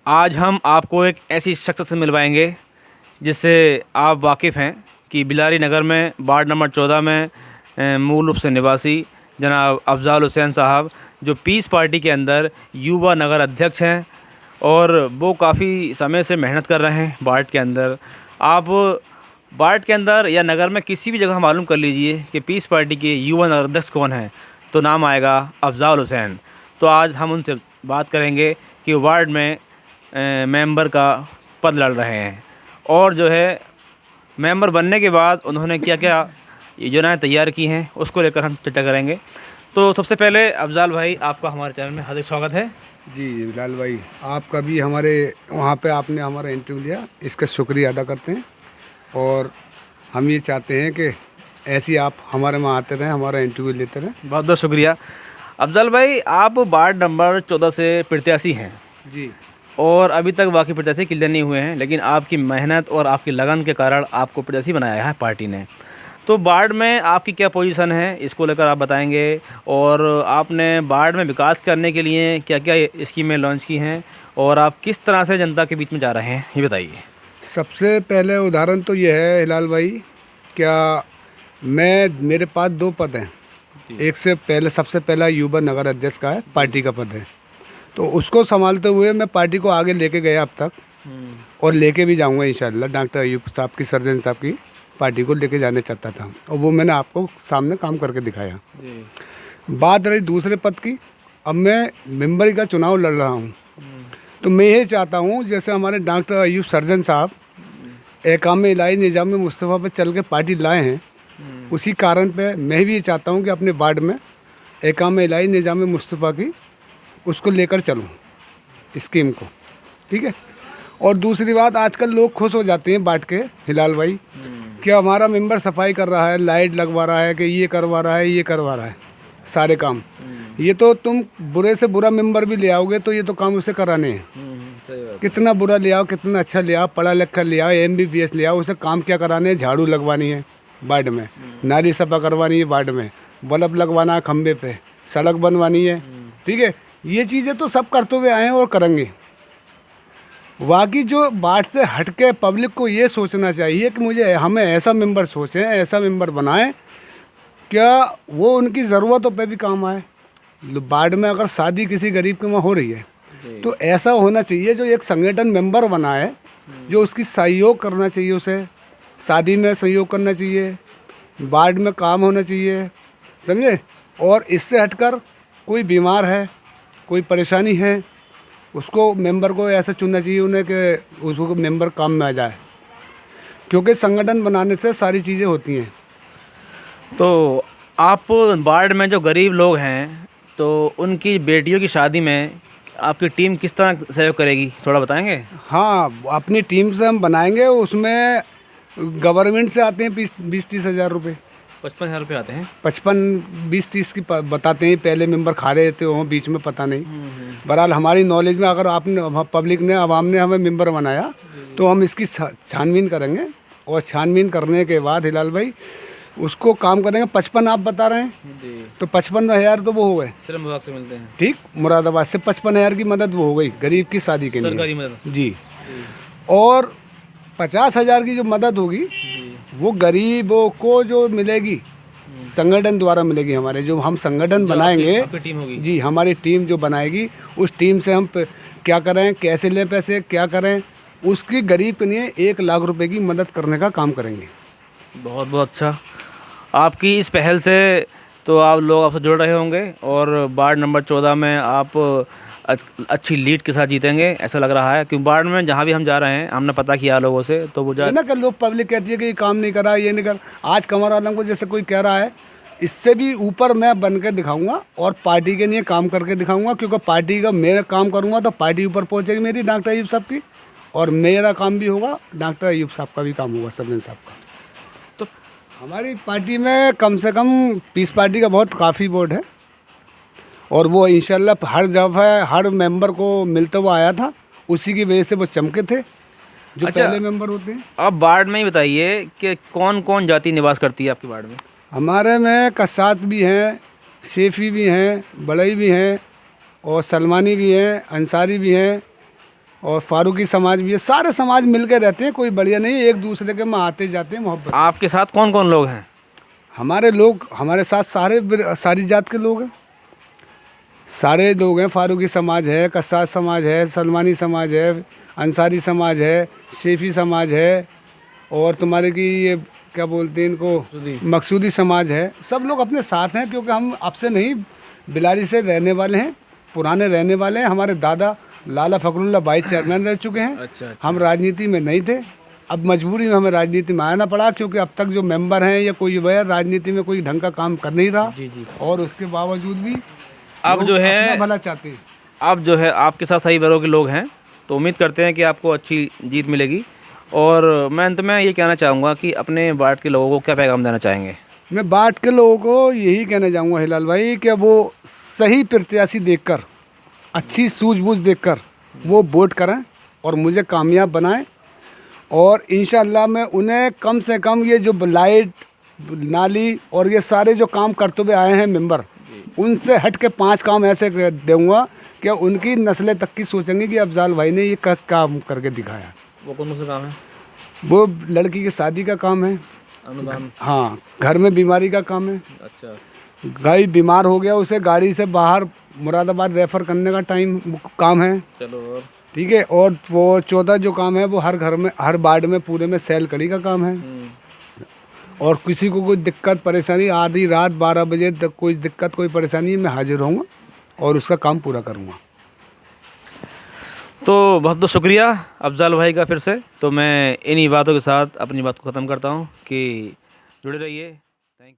आज हम आपको एक ऐसी शख्स से मिलवाएंगे जिससे आप वाकिफ़ हैं कि बिलारी नगर में वार्ड नंबर 14 में मूल रूप से निवासी जनाब अफजाल हुसैन साहब, जो पीस पार्टी के अंदर युवा नगर अध्यक्ष हैं और वो काफ़ी समय से मेहनत कर रहे हैं वार्ड के अंदर। आप वार्ड के अंदर या नगर में किसी भी जगह मालूम कर लीजिए कि पीस पार्टी के युवा नगर अध्यक्ष कौन है, तो नाम आएगा अफजाल हुसैन। तो आज हम उनसे बात करेंगे कि वार्ड में मेंबर का पद लड़ रहे हैं और जो है मेंबर बनने के बाद उन्होंने क्या क्या योजनाएं तैयार की हैं उसको लेकर हम चर्चा करेंगे। तो सबसे पहले अफजाल भाई, आपका हमारे चैनल में हार्दिक स्वागत है। जी बिलाल भाई, आपका भी हमारे वहाँ पे आपने हमारा इंटरव्यू लिया, इसका शुक्रिया अदा करते हैं। और हम ये चाहते हैं कि ऐसे आप हमारे वहाँ आते रहें, हमारा इंटरव्यू लेते रहें। बहुत बहुत शुक्रिया। अफजाल भाई, आप वार्ड नंबर 14 से प्रत्याशी हैं जी। और अभी तक बाकी प्रत्याशी क्लियर नहीं हुए हैं, लेकिन आपकी मेहनत और आपकी लगन के कारण आपको प्रत्याशी बनाया है पार्टी ने। तो वार्ड में आपकी क्या पोजीशन है, इसको लेकर आप बताएंगे। और आपने वार्ड में विकास करने के लिए क्या क्या स्कीमें लॉन्च की हैं और आप किस तरह से जनता के बीच में जा रहे हैं, ये बताइए। सबसे पहले उदाहरण तो ये है हिलाल भाई, क्या मेरे पास 2 पद हैं। एक से पहले सबसे पहला युवा नगर अध्यक्ष का है, पार्टी का पद है। तो उसको संभालते हुए मैं पार्टी को आगे लेके गया अब तक और लेके भी जाऊंगा इंशाल्लाह। डॉक्टर अयूब साहब की, सर्जन साहब की पार्टी को लेके जाने चाहता था और वो मैंने आपको सामने काम करके दिखाया जी। बात रही दूसरे पद की, अब मैं मेंबरी का चुनाव लड़ रहा हूँ। तो मैं ये चाहता हूँ जैसे हमारे डॉक्टर अयूब सर्जन साहब एकाम इलाही निज़ाम मुस्तफ़ा पर चल के पार्टी लाए हैं, उसी कारण पे मैं भी ये चाहता हूँ कि अपने वार्ड में एकाम इलाही निज़ाम मुस्तफ़ा की उसको लेकर चलूँ स्कीम को, ठीक है। और दूसरी बात, आजकल लोग खुश हो जाते हैं बांट के हिलाल भाई, कि हमारा मेंबर सफाई कर रहा है, लाइट लगवा रहा है, कि ये करवा रहा है, ये करवा रहा है, सारे काम। ये तो तुम बुरे से बुरा मेंबर भी ले आओगे तो ये तो काम उसे कराने हैं। कितना बुरा ले आओ, कितना अच्छा ले आओ, पढ़ा लिखा ले आओ, MBBS ले आओ, उसे काम क्या कराने हैं? झाड़ू लगवानी है वार्ड में, नाली सफा करवानी है वार्ड में, बल्ब लगवाना है खंबे पे, सड़क बनवानी है, ठीक है। ये चीज़ें तो सब करते हुए आए हैं और करेंगे। बाकी जो बात से हटके पब्लिक को ये सोचना चाहिए कि हमें ऐसा मेंबर सोचें, ऐसा मेंबर बनाएं क्या वो उनकी ज़रूरतों पे भी काम आए। वार्ड में अगर शादी किसी गरीब के वहाँ हो रही है तो ऐसा होना चाहिए जो एक संगठन मेंबर बनाए, जो उसकी सहयोग करना चाहिए, उसे शादी में सहयोग करना चाहिए, वार्ड में काम होना चाहिए, समझे। और इससे हटकर कोई बीमार है, कोई परेशानी है, उसको मेंबर को ऐसा चुनना चाहिए उन्हें कि उसको मेंबर काम में आ जाए, क्योंकि संगठन बनाने से सारी चीज़ें होती हैं। तो आप वार्ड में जो गरीब लोग हैं तो उनकी बेटियों की शादी में आपकी टीम किस तरह सहयोग करेगी, थोड़ा बताएंगे। हाँ, अपनी टीम से हम बनाएंगे, उसमें गवर्नमेंट से आते हैं 20-30 हज़ार रुपये, 55,000 रुपये आते हैं। 55-20-30 की बताते हैं। पहले मेंबर खा रहे थे वो बीच में, पता नहीं। बहरहाल हमारी नॉलेज में अगर आपने, पब्लिक ने, आवाम ने हमें मेंबर बनाया तो हम इसकी छानबीन करेंगे और छानबीन करने के बाद हिलाल भाई उसको काम करेंगे। 55 आप बता रहे हैं जी, तो 55,000 तो वो हो गए, श्रम विभाग से मिलते हैं, ठीक। मुरादाबाद से 55,000 की मदद वो हो गई गरीब की शादी के लिए, सरकारी मदद जी। और 50,000 की जो मदद होगी वो गरीबों को जो मिलेगी संगठन द्वारा मिलेगी। हमारे जो हम संगठन बनाएंगे, आपकी टीम होगी जी, हमारी टीम जो बनाएगी, उस टीम से हम क्या करें, कैसे लें पैसे, क्या करें, उसकी गरीब के लिए 1 लाख रुपए की मदद करने का काम करेंगे। बहुत बहुत अच्छा। आपकी इस पहल से तो आप लोग आपसे जुड़ रहे होंगे और वार्ड नंबर 14 में आप अच्छी लीड के साथ जीतेंगे ऐसा लग रहा है, क्योंकि वार्ड में जहाँ भी हम जा रहे हैं हमने पता किया लोगों से, तो वो ना कि लोग पब्लिक कहती है कि ये काम नहीं करा, ये नहीं कर। आज कमर आलम को जैसे कोई कह रहा है, इससे भी ऊपर मैं बन के दिखाऊंगा और पार्टी के लिए काम करके दिखाऊंगा, क्योंकि पार्टी का मेरा काम करूंगा तो पार्टी ऊपर पहुंचेगी मेरी, डॉक्टर अयूब साहब की, और मेरा काम भी होगा, डॉक्टर अयूब साहब का भी काम होगा, सर्जन साहब का। तो हमारी पार्टी में कम से कम पीस पार्टी का बहुत काफ़ी वोट है और वो इंशाल्लाह हर जगह हर मेंबर को मिलता हुआ आया था, उसी की वजह से वो चमके थे जो पहले मेंबर होते हैं। आप वार्ड में ही बताइए कि कौन कौन जाति निवास करती है आपके वार्ड में। हमारे में कसात भी हैं, सेफ़ी भी हैं, बड़ई भी हैं और सलमानी भी हैं, अंसारी भी हैं और फारूकी समाज भी है, सारे समाज मिल के रहते हैं, कोई बढ़िया नहीं है, एक दूसरे के में आते जाते हैं मोहब्बत। आपके साथ कौन कौन लोग हैं? हमारे लोग, हमारे साथ सारी जात के लोग हैं, सारे लोग हैं। फारूकी समाज है, कसास समाज है, सलमानी समाज है, अंसारी समाज है, शेफी समाज है, और तुम्हारे की ये क्या बोलते हैं इनको, मकसूदी समाज है। सब लोग अपने साथ हैं, क्योंकि हम अब से नहीं, बिलारी से रहने वाले हैं, पुराने रहने वाले हैं। हमारे दादा लाला फकरुल्लाह वाइस चेयरमैन रह चुके हैं। अच्छा। हम राजनीति में नहीं थे, अब मजबूरी में हमें राजनीति में आना पड़ा, क्योंकि अब तक जो मेंबर हैं या कोई वह राजनीति में कोई ढंग का काम कर नहीं रहा। जी। और उसके बावजूद भी अब लोग जो है अपना भला चाहते हैं। अब जो है आपके साथ सही वर्गों के लोग हैं, तो उम्मीद करते हैं कि आपको अच्छी जीत मिलेगी। और मैं अंत में ये कहना चाहूँगा कि अपने वार्ड के लोगों को क्या पैगाम देना चाहेंगे? मैं बाट के लोगों को यही कहना चाहूँगा हिलाल भाई, कि वो सही प्रत्याशी देखकर, अच्छी सूझबूझ देखकर वो वोट करें और मुझे कामयाब बनाएं। और इंशाअल्लाह मैं उन्हें कम से कम ये जो लाइट, नाली और ये सारे जो काम करते हुए आए हैं मेंबर, उनसे हट के 5 काम ऐसे दूंगा कि उनकी नस्लें तक की सोचेंगे कि अफजाल भाई ने ये काम करके दिखाया। वो कौन से काम है? वो लड़की की शादी का काम है, अनुदान। हाँ, घर में बीमारी का काम है, अच्छा। गाय बीमार हो गया उसे गाड़ी से बाहर मुरादाबाद रेफ़र करने का काम है। चलो। और ठीक है। और वो 14 जो काम है वो हर घर में, हर वार्ड में पूरे में सेल कड़ी का काम है। और किसी को कोई दिक्कत परेशानी, आधी रात 12 बजे तक कोई दिक्कत कोई परेशानी, मैं हाजिर रहूँगा और उसका काम पूरा करूँगा। तो बहुत बहुत शुक्रिया अफजाल भाई का फिर से। तो मैं इन्हीं बातों के साथ अपनी बात को ख़त्म करता हूँ कि जुड़े रहिए। Thank you.